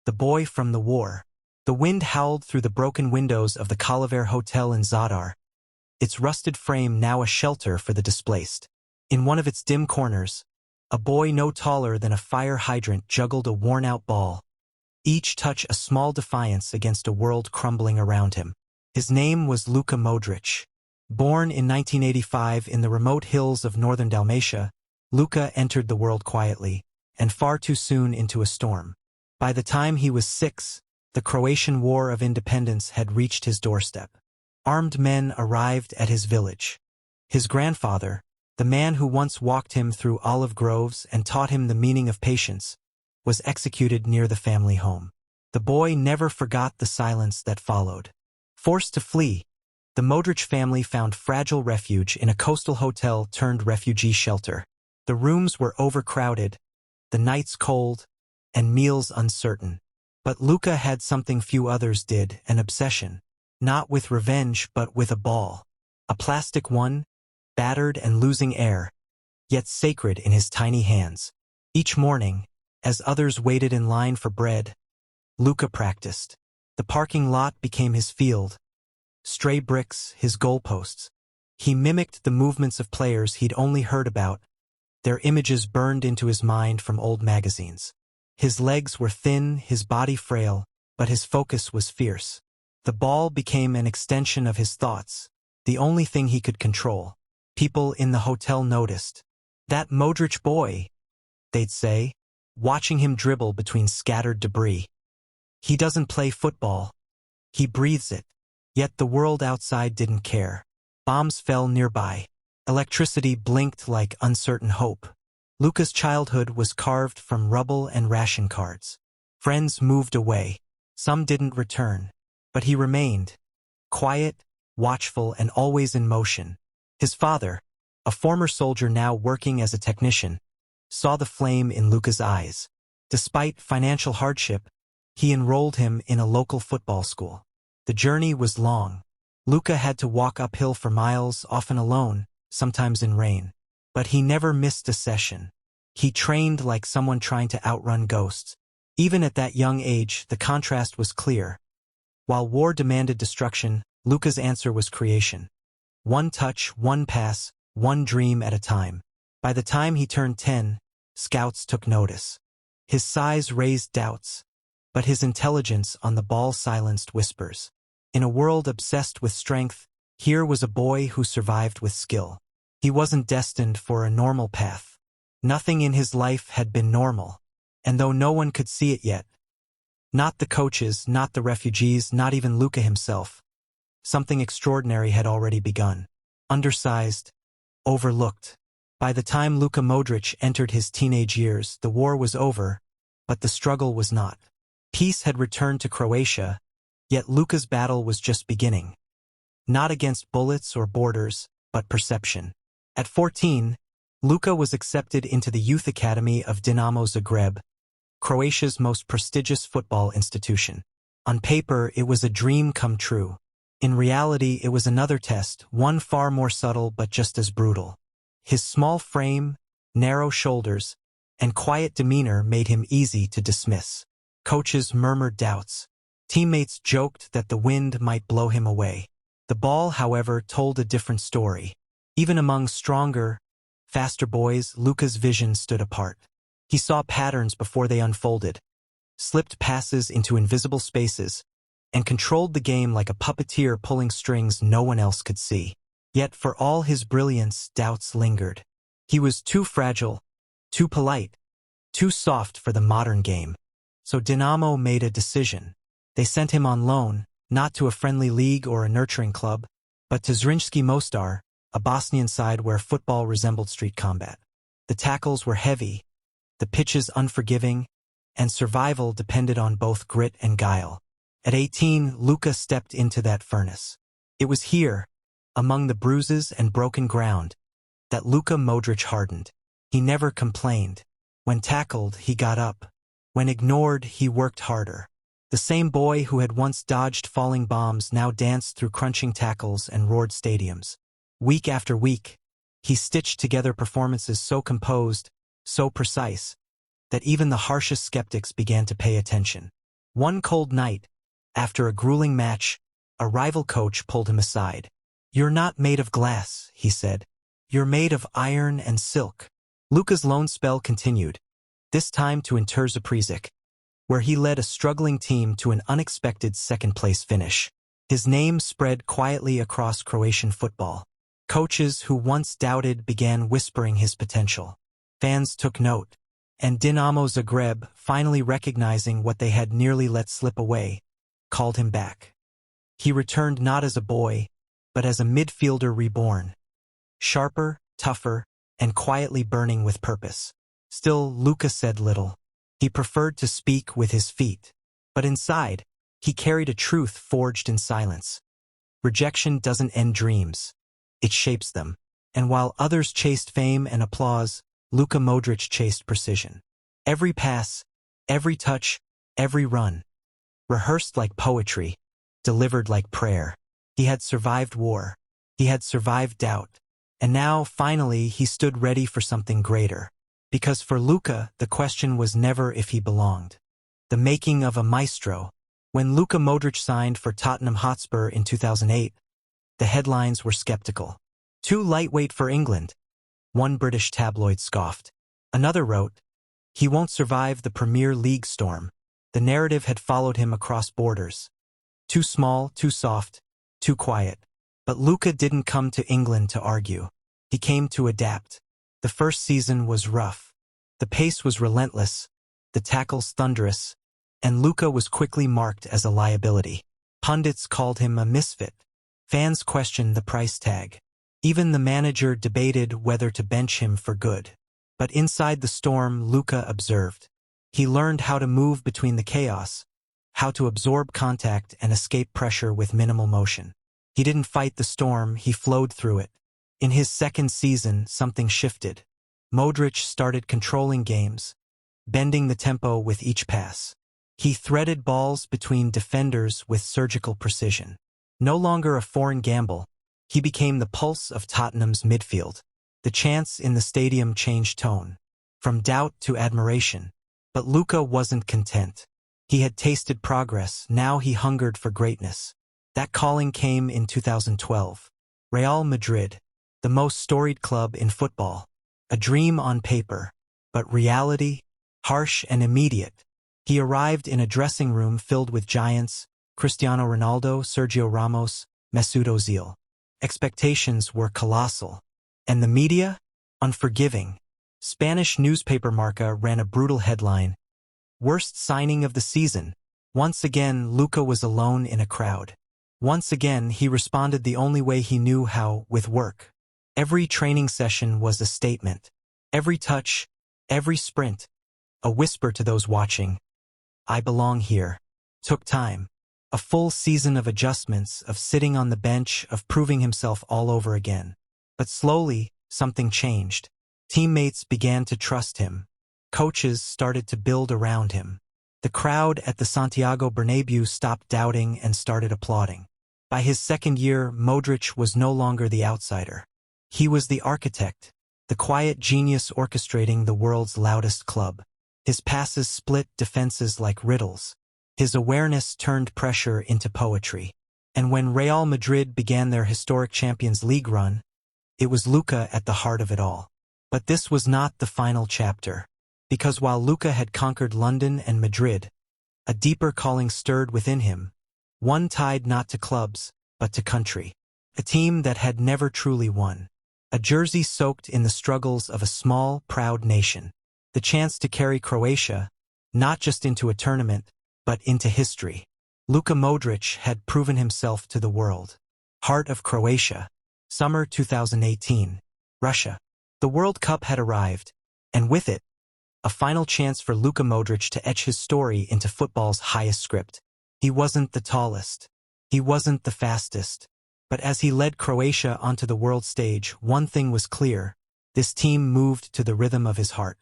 the boy from the war. The wind howled through the broken windows of the Calaver Hotel in Zadar, its rusted frame now a shelter for the displaced. In one of its dim corners, a boy no taller than a fire hydrant juggled a worn-out ball, each touch a small defiance against a world crumbling around him. His name was Luka Modrić. Born in 1985 in the remote hills of northern Dalmatia, Luka entered the world quietly, and far too soon into a storm. By the time he was 6, the Croatian War of Independence had reached his doorstep. Armed men arrived at his village. His grandfather, the man who once walked him through olive groves and taught him the meaning of patience, was executed near the family home. The boy never forgot the silence that followed. Forced to flee, the Modrić family found fragile refuge in a coastal hotel turned refugee shelter. The rooms were overcrowded, the nights cold, and meals uncertain. But Luka had something few others did, an obsession. Not with revenge but with a ball. A plastic one, battered and losing air, yet sacred in his tiny hands. Each morning, as others waited in line for bread, Luka practiced. The parking lot became his field, stray bricks his goalposts. He mimicked the movements of players he'd only heard about, their images burned into his mind from old magazines. His legs were thin, his body frail, but his focus was fierce. The ball became an extension of his thoughts, the only thing he could control. People in the hotel noticed. "That Modrić boy," they'd say, watching him dribble between scattered debris. "He doesn't play football. He breathes it." Yet the world outside didn't care. Bombs fell nearby. Electricity blinked like uncertain hope. Luka's childhood was carved from rubble and ration cards. Friends moved away. Some didn't return. But he remained, quiet, watchful, and always in motion. His father, a former soldier now working as a technician, saw the flame in Luka's eyes. Despite financial hardship, he enrolled him in a local football school. The journey was long. Luka had to walk uphill for miles, often alone, sometimes in rain. But he never missed a session. He trained like someone trying to outrun ghosts. Even at that young age, the contrast was clear. While war demanded destruction, Luka's answer was creation. One touch, one pass, one dream at a time. By the time he turned 10, scouts took notice. His size raised doubts, but his intelligence on the ball silenced whispers. In a world obsessed with strength, here was a boy who survived with skill. He wasn't destined for a normal path. Nothing in his life had been normal, and though no one could see it yet, not the coaches, not the refugees, not even Luka himself, something extraordinary had already begun. Undersized, overlooked. By the time Luka Modrić entered his teenage years, the war was over, but the struggle was not. Peace had returned to Croatia, yet Luka's battle was just beginning. Not against bullets or borders, but perception. At 14, Luka was accepted into the youth academy of Dinamo Zagreb, Croatia's most prestigious football institution. On paper, it was a dream come true. In reality, it was another test, one far more subtle but just as brutal. His small frame, narrow shoulders, and quiet demeanor made him easy to dismiss. Coaches murmured doubts. Teammates joked that the wind might blow him away. The ball, however, told a different story. Even among stronger, faster boys, Luka's vision stood apart. He saw patterns before they unfolded, slipped passes into invisible spaces, and controlled the game like a puppeteer pulling strings no one else could see. Yet for all his brilliance, doubts lingered. He was too fragile, too polite, too soft for the modern game. So Dinamo made a decision. They sent him on loan, not to a friendly league or a nurturing club, but to Zrinjski Mostar, a Bosnian side where football resembled street combat. The tackles were heavy, the pitches unforgiving, and survival depended on both grit and guile. At 18, Luka stepped into that furnace. It was here, among the bruises and broken ground, that Luka Modrić hardened. He never complained. When tackled, he got up. When ignored, he worked harder. The same boy who had once dodged falling bombs now danced through crunching tackles and roared stadiums. Week after week, he stitched together performances so composed, so precise, that even the harshest skeptics began to pay attention. One cold night, after a grueling match, a rival coach pulled him aside. "You're not made of glass," he said. "You're made of iron and silk." Luka's loan spell continued, this time to Interzaprisik, where he led a struggling team to an unexpected second-place finish. His name spread quietly across Croatian football. Coaches who once doubted began whispering his potential. Fans took note, and Dinamo Zagreb, finally recognizing what they had nearly let slip away, called him back. He returned not as a boy, but as a midfielder reborn. Sharper, tougher, and quietly burning with purpose. Still, Luka said little. He preferred to speak with his feet. But inside, he carried a truth forged in silence. Rejection doesn't end dreams. It shapes them. And while others chased fame and applause, Luka Modrić chased precision. Every pass, every touch, every run. Rehearsed like poetry, delivered like prayer. He had survived war. He had survived doubt. And now, finally, he stood ready for something greater. Because for Luka, the question was never if he belonged. The making of a maestro. When Luka Modrić signed for Tottenham Hotspur in 2008, the headlines were skeptical. Too lightweight for England. One British tabloid scoffed. Another wrote, he won't survive the Premier League storm. The narrative had followed him across borders. Too small, too soft, too quiet. But Luka didn't come to England to argue. He came to adapt. The first season was rough. The pace was relentless, the tackles thunderous, and Luka was quickly marked as a liability. Pundits called him a misfit. Fans questioned the price tag. Even the manager debated whether to bench him for good. But inside the storm, Luka observed. He learned how to move between the chaos, how to absorb contact and escape pressure with minimal motion. He didn't fight the storm, he flowed through it. In his second season, something shifted. Modrić started controlling games, bending the tempo with each pass. He threaded balls between defenders with surgical precision. No longer a foreign gamble, he became the pulse of Tottenham's midfield. The chants in the stadium changed tone, from doubt to admiration. But Luka wasn't content. He had tasted progress, now he hungered for greatness. That calling came in 2012. Real Madrid, the most storied club in football. A dream on paper, but reality, harsh and immediate. He arrived in a dressing room filled with giants, Cristiano Ronaldo, Sergio Ramos, Mesut Ozil. Expectations were colossal. And the media? Unforgiving. Spanish newspaper Marca ran a brutal headline. Worst signing of the season. Once again, Luka was alone in a crowd. Once again, he responded the only way he knew how, with work. Every training session was a statement. Every touch, every sprint, a whisper to those watching. I belong here. Took time. A full season of adjustments, of sitting on the bench, of proving himself all over again. But slowly, something changed. Teammates began to trust him. Coaches started to build around him. The crowd at the Santiago Bernabéu stopped doubting and started applauding. By his second year, Modrić was no longer the outsider. He was the architect, the quiet genius orchestrating the world's loudest club. His passes split defenses like riddles. His awareness turned pressure into poetry. And when Real Madrid began their historic Champions League run, it was Luka at the heart of it all. But this was not the final chapter. Because while Luka had conquered London and Madrid, a deeper calling stirred within him, one tied not to clubs, but to country. A team that had never truly won. A jersey soaked in the struggles of a small, proud nation. The chance to carry Croatia, not just into a tournament, but into history. Luka Modrić had proven himself to the world. Heart of Croatia. Summer 2018. Russia. The World Cup had arrived, and with it, a final chance for Luka Modrić to etch his story into football's highest script. He wasn't the tallest. He wasn't the fastest. But as he led Croatia onto the world stage, one thing was clear. This team moved to the rhythm of his heart.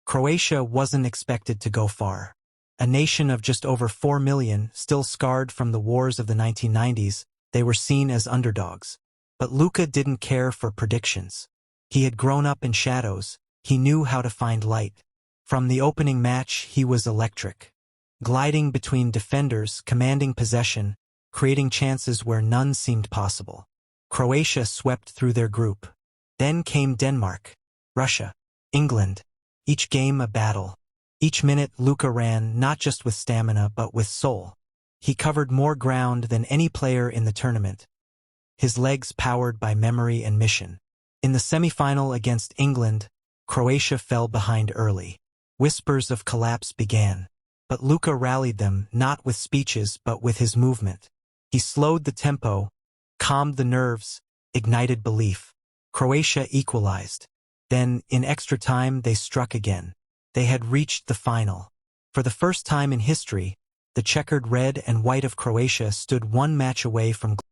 Croatia wasn't expected to go far. A nation of just over 4 million, still scarred from the wars of the 1990s, they were seen as underdogs. But Luka didn't care for predictions. He had grown up in shadows. He knew how to find light. From the opening match, he was electric. gliding between defenders, commanding possession, creating chances where none seemed possible. Croatia swept through their group. Then came Denmark, Russia, England, each game a battle. Each minute Luka ran not just with stamina but with soul. He covered more ground than any player in the tournament, his legs powered by memory and mission. In the semi-final against England, Croatia fell behind early. Whispers of collapse began. But Luka rallied them, not with speeches but with his movement. He slowed the tempo, calmed the nerves, ignited belief. Croatia equalized. Then, in extra time, they struck again. They had reached the final. For the first time in history, the checkered red and white of Croatia stood one match away from